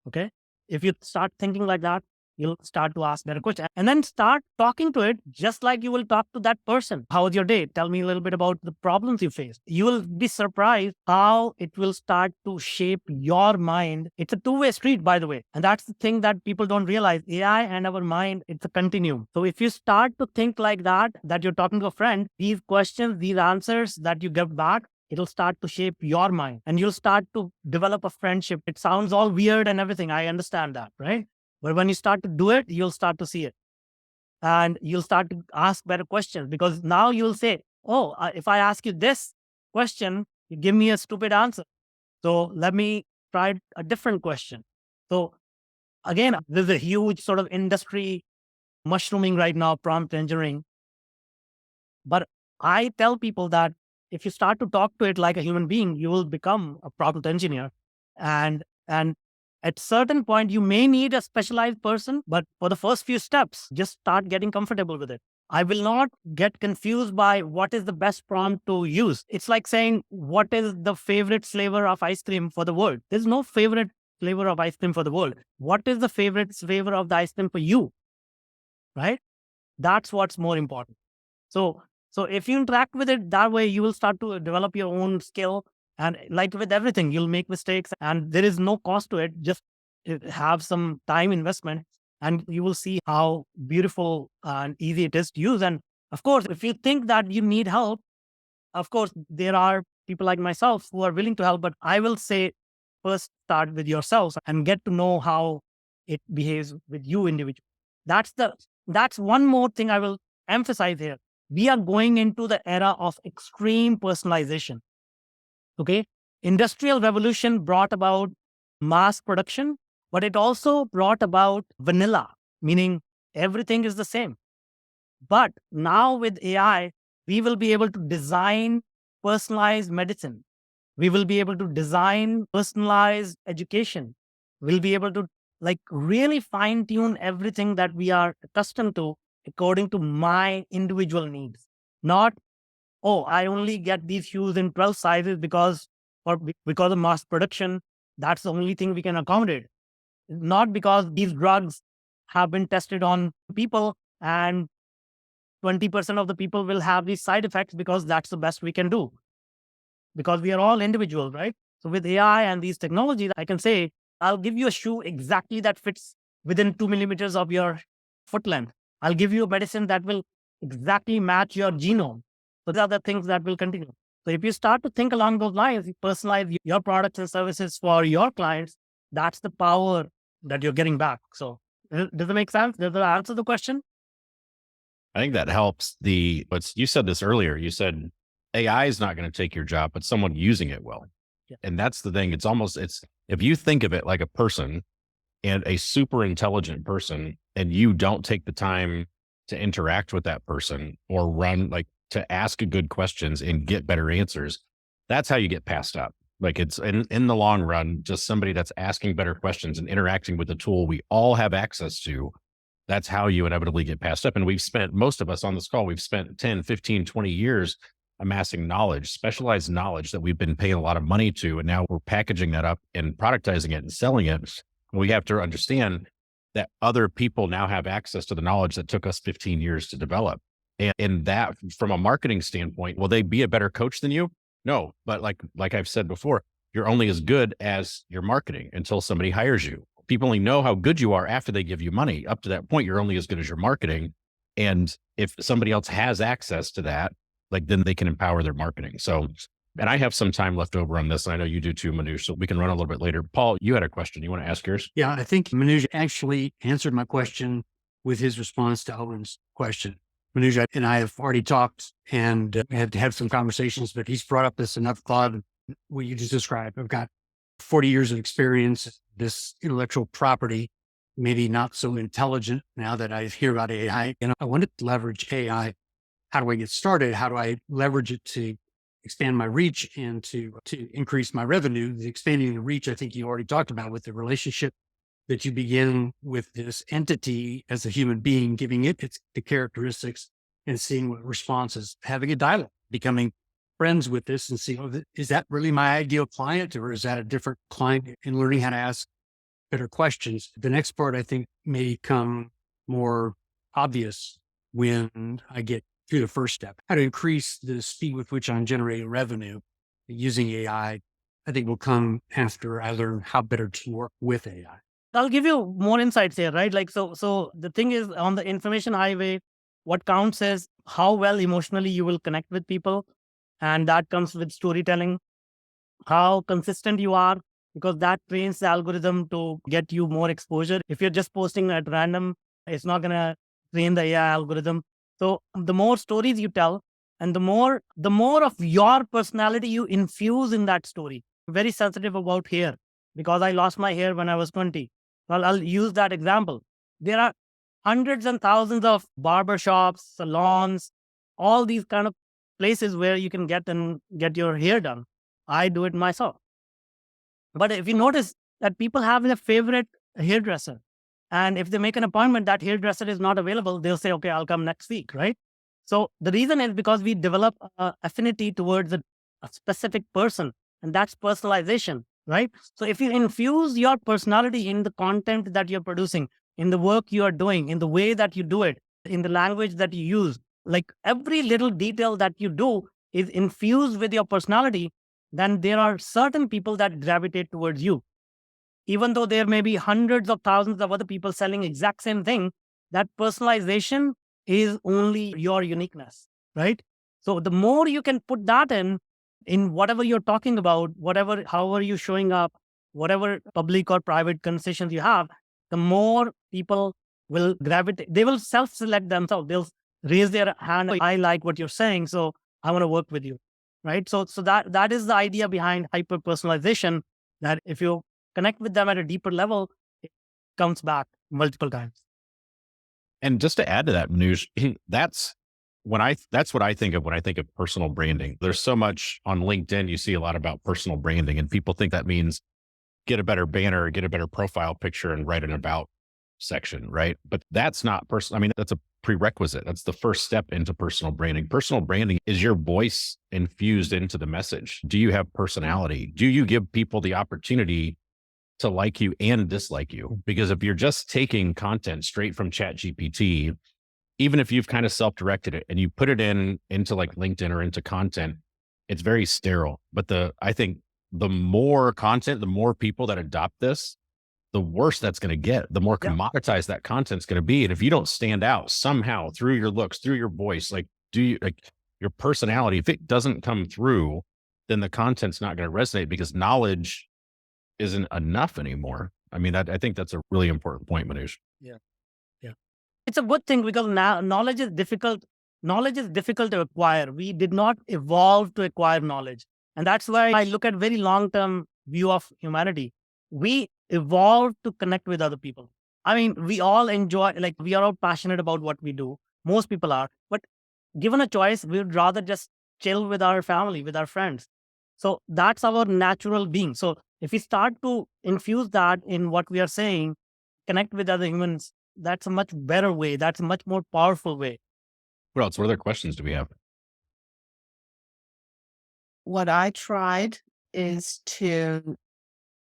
Okay. If you start thinking like that, you'll start to ask better questions and then start talking to it just like you will talk to that person. How was your day? Tell me a little bit about the problems you faced. You will be surprised how it will start to shape your mind. It's a two-way street, by the way. And that's the thing that people don't realize. AI and our mind, it's a continuum. So if you start to think like that you're talking to a friend, these questions, these answers that you get back, it'll start to shape your mind and you'll start to develop a friendship. It sounds all weird and everything. I understand that, right? But when you start to do it, you'll start to see it and you'll start to ask better questions because now you'll say, oh, if I ask you this question, you give me a stupid answer. So let me try a different question. So again, there's a huge sort of industry mushrooming right now, prompt engineering. But I tell people that if you start to talk to it like a human being, you will become a prompt engineer. And at certain point, you may need a specialized person, but for the first few steps, just start getting comfortable with it. I will not get confused by what is the best prompt to use. It's like saying, what is the favorite flavor of ice cream for the world? There's no favorite flavor of ice cream for the world. What is the favorite flavor of the ice cream for you? Right? That's what's more important. So, so if you interact with it that way, you will start to develop your own skill. And like with everything, you'll make mistakes and there is no cost to it. Just have some time investment and you will see how beautiful and easy it is to use. And of course, if you think that you need help, of course, there are people like myself who are willing to help, but I will say first start with yourselves and get to know how it behaves with you individually. That's one more thing I will emphasize here. We are going into the era of extreme personalization. Okay. Industrial revolution brought about mass production, but it also brought about vanilla, meaning everything is the same. But now with AI, we will be able to design personalized medicine. We will be able to design personalized education. We'll be able to like really fine tune everything that we are accustomed to according to my individual needs. Not, oh, I only get these shoes in 12 sizes because of mass production. That's the only thing we can accommodate. Not because these drugs have been tested on people and 20% of the people will have these side effects because that's the best we can do. Because we are all individuals, right? So with AI and these technologies, I can say, I'll give you a shoe exactly that fits within 2 millimeters of your foot length. I'll give you a medicine that will exactly match your genome. So these are the things that will continue. So if you start to think along those lines, you personalize your products and services for your clients, that's the power that you're getting back. So does it make sense? Does that answer the question? I think that helps but you said this earlier. You said AI is not going to take your job, but someone using it will. Yeah. And that's the thing. If you think of it like a person and a super intelligent person, and you don't take the time to interact with that person or to ask good questions and get better answers, that's how you get passed up. Like it's in the long run, just somebody that's asking better questions and interacting with the tool we all have access to. That's how you inevitably get passed up. And most of us on this call, we've spent 10, 15, 20 years amassing knowledge, specialized knowledge that we've been paying a lot of money to. And now we're packaging that up and productizing it and selling it. We have to understand that other people now have access to the knowledge that took us 15 years to develop. And that from a marketing standpoint, will they be a better coach than you? No, but like I've said before, you're only as good as your marketing until somebody hires you. People only know how good you are after they give you money. Up to that point, you're only as good as your marketing. And if somebody else has access to that, then they can empower their marketing. So, and I have some time left over on this, and I know you do too, Manuj, so we can run a little bit later. Paul, you had a question. You want to ask yours? Yeah, I think Manuj actually answered my question with his response to Owen's question. Manuj and I have already talked and had to have some conversations, but he's brought up this enough thought of what you just described. I've got 40 years of experience, this intellectual property, maybe not so intelligent now that I hear about AI. And I wanted to leverage AI. How do I get started? How do I leverage it to expand my reach and to increase my revenue? The expanding the reach, I think you already talked about with the relationship that you begin with this entity as a human being, giving it the characteristics and seeing what responses, having a dialogue, becoming friends with this and see, is that really my ideal client or is that a different client, and learning how to ask better questions. The next part, I think, may come more obvious when I get through the first step. How to increase the speed with which I'm generating revenue using AI, I think will come after I learn how better to work with AI. I'll give you more insights here, right? So the thing is, on the information highway, what counts is how well emotionally you will connect with people. And that comes with storytelling, how consistent you are, because that trains the algorithm to get you more exposure. If you're just posting at random, it's not going to train the AI algorithm. So the more stories you tell and the more of your personality you infuse in that story. Very sensitive about hair because I lost my hair when I was 20. Well, I'll use that example. There are hundreds and thousands of barbershops, salons, all these kind of places where you can get your hair done. I do it myself. But if you notice that people have a favorite hairdresser, and if they make an appointment, that hairdresser is not available, they'll say, okay, I'll come next week, right? So the reason is because we develop affinity towards a specific person, and that's personalization, right? So if you infuse your personality in the content that you're producing, in the work you are doing, in the way that you do it, in the language that you use, like every little detail that you do is infused with your personality, then there are certain people that gravitate towards you. Even though there may be hundreds of thousands of other people selling exact same thing, that personalization is only your uniqueness, right? So the more you can put that in whatever you're talking about, whatever, however you're showing up, whatever public or private conversations you have, the more people will gravitate. They will self-select themselves. They'll raise their hand. I like what you're saying, so I want to work with you, right? So that is the idea behind hyper personalization. That if you connect with them at a deeper level, it comes back multiple times. And just to add to that, Manuj, that's what I think of when I think of personal branding. There's so much on LinkedIn. You see a lot about personal branding, and people think that means get a better banner, get a better profile picture, and write an about section, right? But that's not personal. I mean, that's a prerequisite. That's the first step into personal branding. Personal branding is your voice infused into the message. Do you have personality? Do you give people the opportunity to like you and dislike you? Because if you're just taking content straight from ChatGPT, even if you've kind of self-directed it and you put it into like LinkedIn or into content, it's very sterile. But I think the more content, the more people that adopt this, the worse that's going to get, the more commoditized that content's going to be. And if you don't stand out somehow through your looks, through your voice, like your personality, if it doesn't come through, then the content's not going to resonate because knowledge isn't enough anymore. I mean, I think that's a really important point, Manuj. Yeah. It's a good thing because now knowledge is difficult. Knowledge is difficult to acquire. We did not evolve to acquire knowledge. And that's why I look at very long-term view of humanity. We evolved to connect with other people. I mean, we all enjoy, like we are all passionate about what we do. Most people are, but given a choice, we would rather just chill with our family, with our friends. So that's our natural being. So if we start to infuse that in what we are saying, connect with other humans, that's a much better way. That's a much more powerful way. What else? What other questions do we have? What I tried is to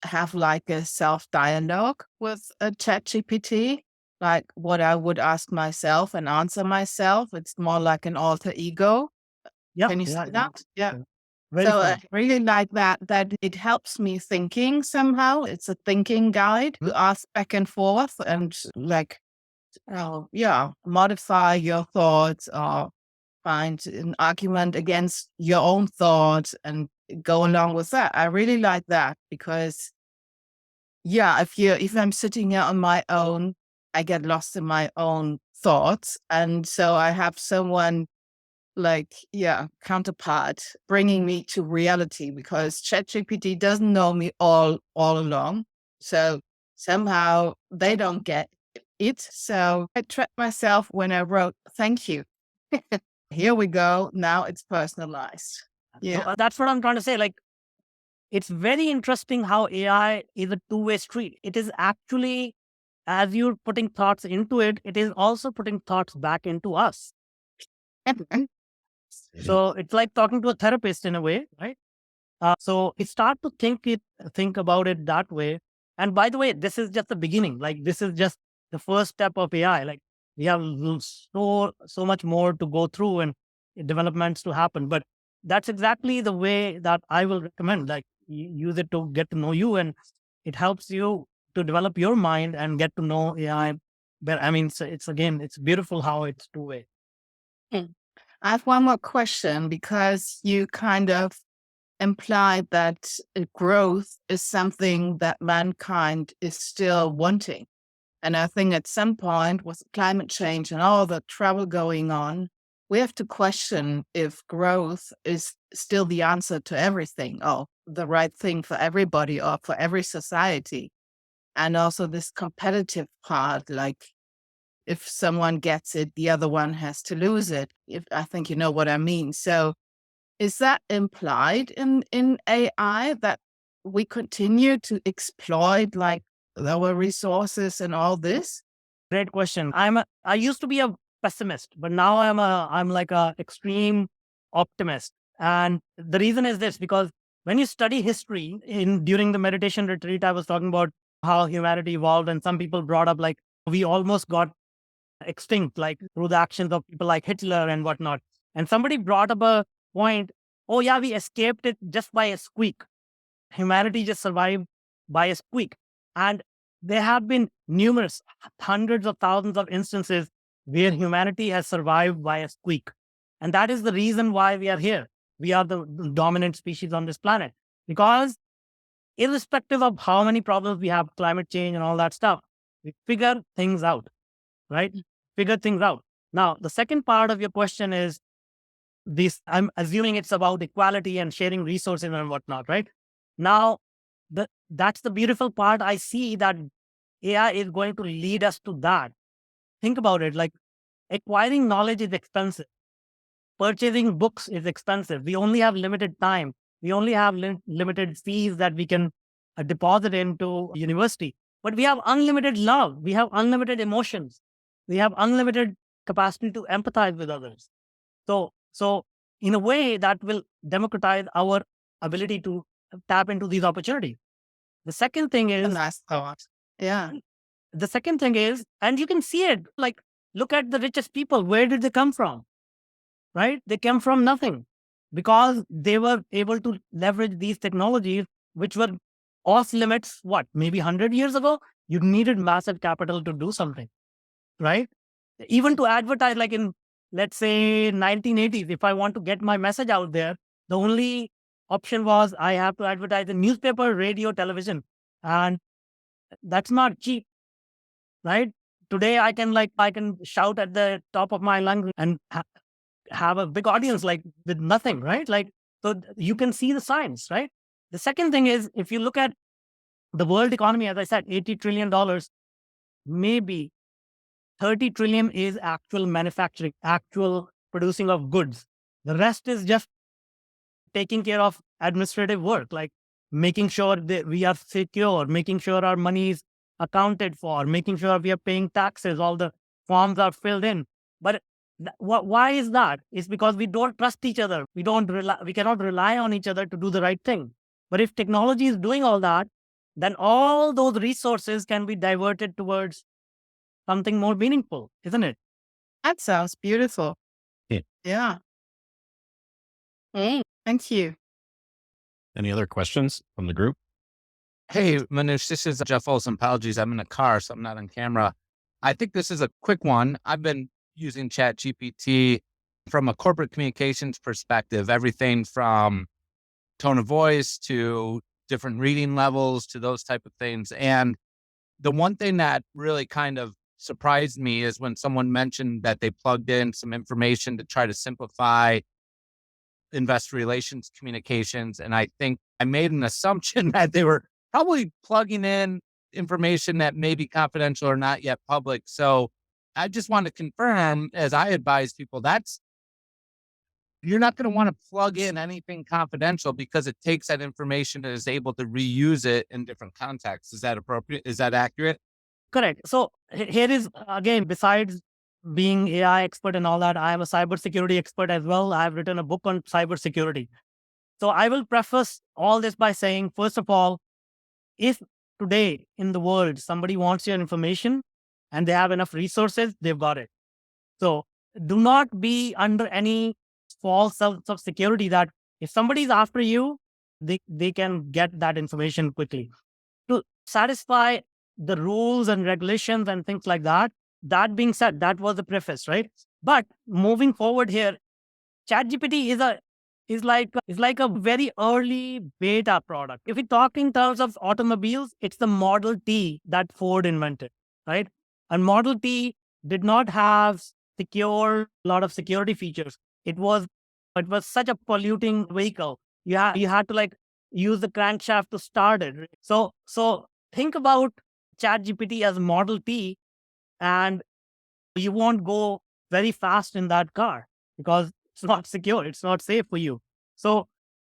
have like a self-dialogue with a ChatGPT, like what I would ask myself and answer myself. It's more like an alter ego. Yeah. Can you see that? Yeah. Very So I fun. really like that it helps me thinking somehow. It's a thinking guide. You ask back and forth and like, modify your thoughts or find an argument against your own thoughts and go along with that. I really like that because if I'm sitting here on my own, I get lost in my own thoughts. And so I have someone counterpart bringing me to reality because ChatGPT doesn't know me all along. So somehow they don't get it. So I trapped myself when I wrote, thank you. Here we go. Now it's personalized. Yeah. So, that's what I'm trying to say. Like, it's very interesting how AI is a two-way street. It is actually, as you're putting thoughts into it, it is also putting thoughts back into us. So it's like talking to a therapist in a way, right? So you start to think about it that way. And by the way, this is just the beginning. Like this is just the first step of AI. Like we have so much more to go through and developments to happen. But that's exactly the way that I will recommend. Like use it to get to know you, and it helps you to develop your mind and get to know AI. But I mean, it's beautiful how it's two way. I have one more question because you kind of implied that growth is something that mankind is still wanting. And I think at some point with climate change and all the trouble going on, we have to question if growth is still the answer to everything or the right thing for everybody or for every society. And also this competitive part, like if someone gets it, the other one has to lose it. If I think you know what I mean. So is that implied in AI that we continue to exploit like our resources and all this? Great question. I used to be a pessimist, but now I'm like a extreme optimist. And the reason is this, because when you study history during the meditation retreat, I was talking about how humanity evolved, and some people brought up like we almost got extinct, like through the actions of people like Hitler and whatnot. And somebody brought up a point, oh yeah, we escaped it just by a squeak. Humanity just survived by a squeak. And there have been numerous, hundreds of thousands of instances where humanity has survived by a squeak. And that is the reason why we are here. We are the dominant species on this planet. Because irrespective of how many problems we have, climate change and all that stuff, we figure things out, right? Figure things out. Now, the second part of your question is this, I'm assuming it's about equality and sharing resources and whatnot, right? Now, that's the beautiful part. I see that AI is going to lead us to that. Think about it, like acquiring knowledge is expensive. Purchasing books is expensive. We only have limited time. We only have limited fees that we can deposit into university. But we have unlimited love. We have unlimited emotions. We have unlimited capacity to empathize with others. So in a way that will democratize our ability to tap into these opportunities. The second thing A is, nice thought. Yeah. and you can see it, like, look at the richest people. Where did they come from? Right? They came from nothing because they were able to leverage these technologies, which were off limits, what, maybe 100 years ago? You needed massive capital to do something, right? Even to advertise, like in, let's say, 1980s, if I want to get my message out there, the only option was I have to advertise in newspaper, radio, television. And that's not cheap, right? Today, I can shout at the top of my lungs and have a big audience, like with nothing, right? Like, so you can see the signs, right? The second thing is, if you look at the world economy, as I said, $80 trillion, maybe 30 trillion is actual manufacturing, actual producing of goods. The rest is just taking care of administrative work, like making sure that we are secure, making sure our money is accounted for, making sure we are paying taxes, all the forms are filled in. But why is that? It's because we don't trust each other. We cannot rely on each other to do the right thing. But if technology is doing all that, then all those resources can be diverted towards something more meaningful, isn't it? That sounds beautiful. Yeah. Yeah. Thank you. Any other questions from the group? Hey, Manush, this is Jeff Olson. Apologies, I'm in a car, so I'm not on camera. I think this is a quick one. I've been using ChatGPT from a corporate communications perspective, everything from tone of voice to different reading levels to those type of things. And the one thing that really kind of surprised me is when someone mentioned that they plugged in some information to try to simplify investor relations communications. And I think I made an assumption that they were probably plugging in information that may be confidential or not yet public. So I just want to confirm, as I advise people, you're not going to want to plug in anything confidential because it takes that information and is able to reuse it in different contexts. Is that appropriate? Is that accurate? Correct. So here is, again, besides being AI expert and all that, I am a cybersecurity expert as well. I have written a book on cybersecurity. So I will preface all this by saying, first of all, if today in the world somebody wants your information and they have enough resources, they've got it. So do not be under any false sense of security that if somebody is after you, they can get that information quickly. To satisfy the rules and regulations and things like that. That being said, that was the preface, right? But moving forward here, ChatGPT is like a very early beta product. If we talk in terms of automobiles, it's the Model T that Ford invented, right? And Model T did not have a lot of security features. It was such a polluting vehicle. You had to like use the crankshaft to start it. So think about ChatGPT as Model T, and You won't go very fast in that car because it's not secure. It's not safe for you. So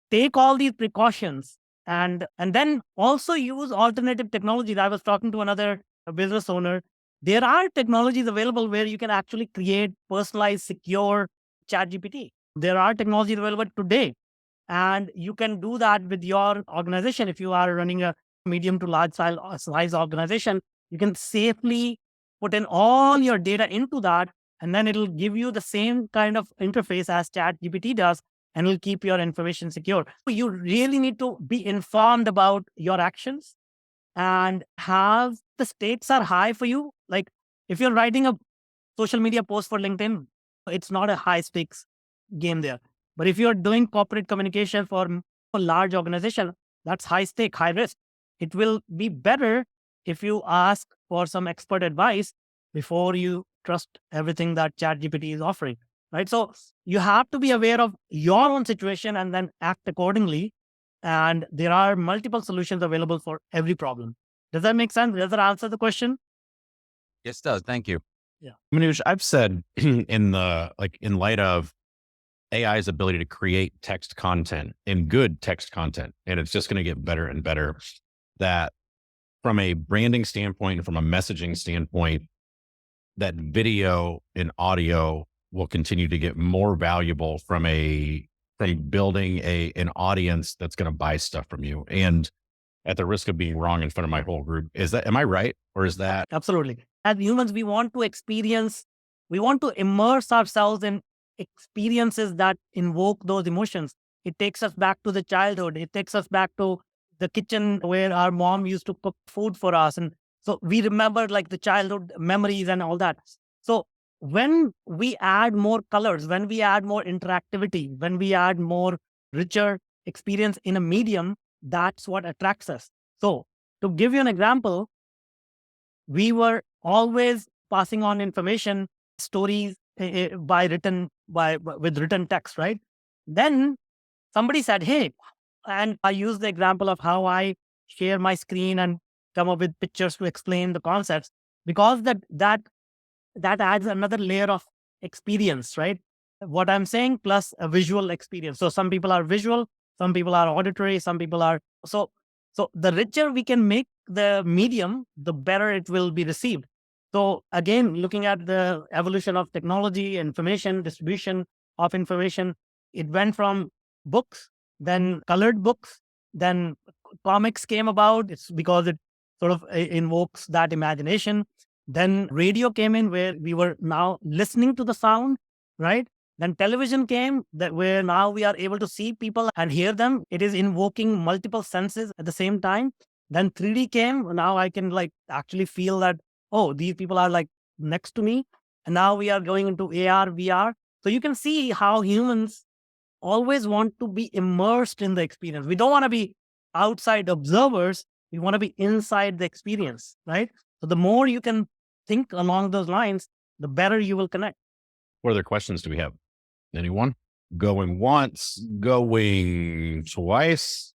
take all these precautions and then also use alternative technologies. I was talking to another business owner. There are technologies available where you can actually create personalized, secure chat GPT. There are technologies available today, and you can do that with your organization. If you are running a medium to large size organization, you can safely put in all your data into that, and then it'll give you the same kind of interface as chat GPT does, and it'll keep your information secure. You really need to be informed about your actions and have the stakes are high for you. Like if you're writing a social media post for LinkedIn, it's not a high stakes game there. But if you're doing corporate communication for a large organization, that's high stake, high risk. It will be better if you ask for some expert advice before you trust everything that ChatGPT is offering. Right. So you have to be aware of your own situation and then act accordingly. And there are multiple solutions available for every problem. Does that make sense? Does that answer the question? Yes, it does. Thank you. Manuj, I've said in light of AI's ability to create text content and good text content, and it's just going to get better and better, that from a branding standpoint and from a messaging standpoint, that video and audio will continue to get more valuable from building an audience that's going to buy stuff from you. And at the risk of being wrong in front of my whole group, am I right? Or is that? Absolutely. As humans, we want to immerse ourselves in experiences that invoke those emotions. It takes us back to the childhood. It takes us back to the kitchen where our mom used to cook food for us. And so we remember like the childhood memories and all that. So when we add more colors, when we add more interactivity, when we add more richer experience in a medium, that's what attracts us. So to give you an example, we were always passing on information, stories with written text, right? Then somebody said, hey, and I use the example of how I share my screen and come up with pictures to explain the concepts, because that adds another layer of experience, right? What I'm saying plus a visual experience. So some people are visual, some people are auditory, some people are so the richer we can make the medium, the better it will be received. So again, looking at the evolution of technology, information, distribution of information, it went from books, then colored books, then comics came about. It's because it sort of invokes that imagination. Then radio came in where we were now listening to the sound, right? Then television came where now we are able to see people and hear them. It is invoking multiple senses at the same time. Then 3D came. Now I can like actually feel that, oh, these people are like next to me. And now we are going into AR, VR. So you can see how humans always want to be immersed in the experience. We don't want to be outside observers. We want to be inside the experience, right? So the more you can think along those lines, the better you will connect. What other questions do we have? Anyone? Going once, going twice.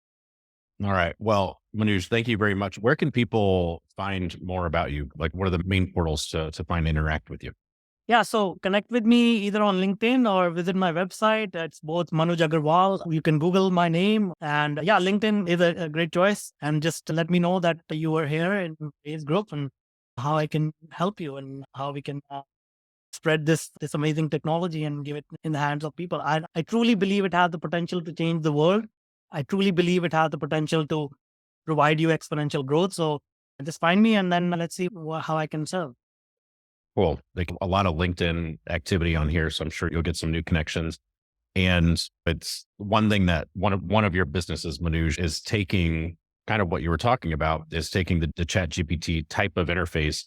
All right. Well, Manuj, thank you very much. Where can people find more about you? Like, what are the main portals to find and interact with you? Yeah, so connect with me either on LinkedIn or visit my website. It's both Manuj Aggarwal. You can Google my name. And yeah, LinkedIn is a great choice. And just let me know that you were here in today's group and how I can help you and how we can spread this amazing technology and give it in the hands of people. I truly believe it has the potential to change the world. I truly believe it has the potential to provide you exponential growth. So just find me and then let's see how I can serve. Cool. Like a lot of LinkedIn activity on here. So I'm sure you'll get some new connections. And it's one thing that one of your businesses, Manuj, is taking kind of what you were talking about, is taking the chat GPT type of interface,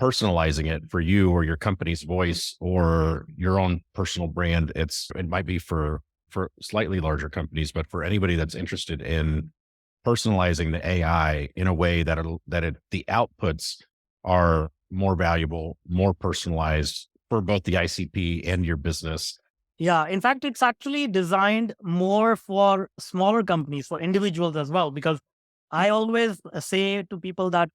personalizing it for you or your company's voice or your own personal brand. It might be for slightly larger companies, but for anybody that's interested in personalizing the AI in a way that the outputs are more valuable, more personalized for both the ICP and your business. Yeah, in fact, it's actually designed more for smaller companies, for individuals as well, because I always say to people that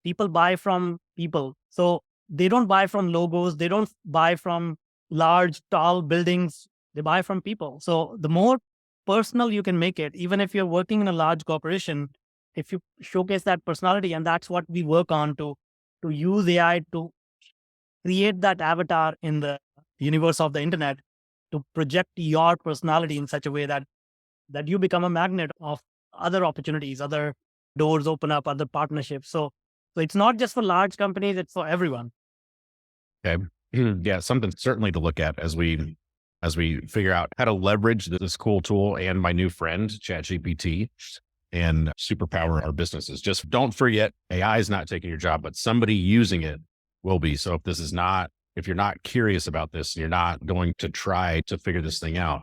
people buy from people. So they don't buy from logos. They don't buy from large, tall buildings. They buy from people. So the more personal you can make it, even if you're working in a large corporation, if you showcase that personality, and that's what we work on to use AI to create that avatar in the universe of the internet, to project your personality in such a way that you become a magnet of other opportunities, other doors open up, other partnerships. So it's not just for large companies, it's for everyone. Okay. Yeah. Something certainly to look at as we figure out how to leverage this cool tool and my new friend, ChatGPT, and superpower our businesses. Just don't forget, AI is not taking your job, but somebody using it will be. So if you're not curious about this, you're not going to try to figure this thing out,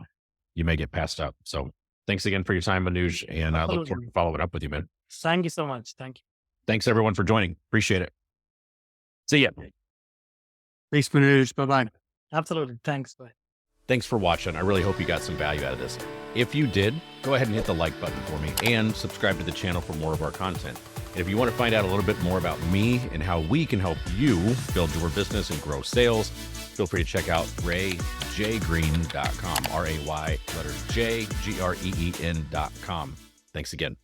you may get passed up. So thanks again for your time, Manuj, and I look forward to following up with you, man. Thank you so much. Thank you. Thanks everyone for joining. Appreciate it. See ya. Thanks, Manuj. Bye-bye. Absolutely. Thanks. Bye. Thanks for watching. I really hope you got some value out of this. If you did, go ahead and hit the like button for me and subscribe to the channel for more of our content. And if you want to find out a little bit more about me and how we can help you build your business and grow sales, feel free to check out rayjgreen.com, RAY letters J, GREEN.com. Thanks again.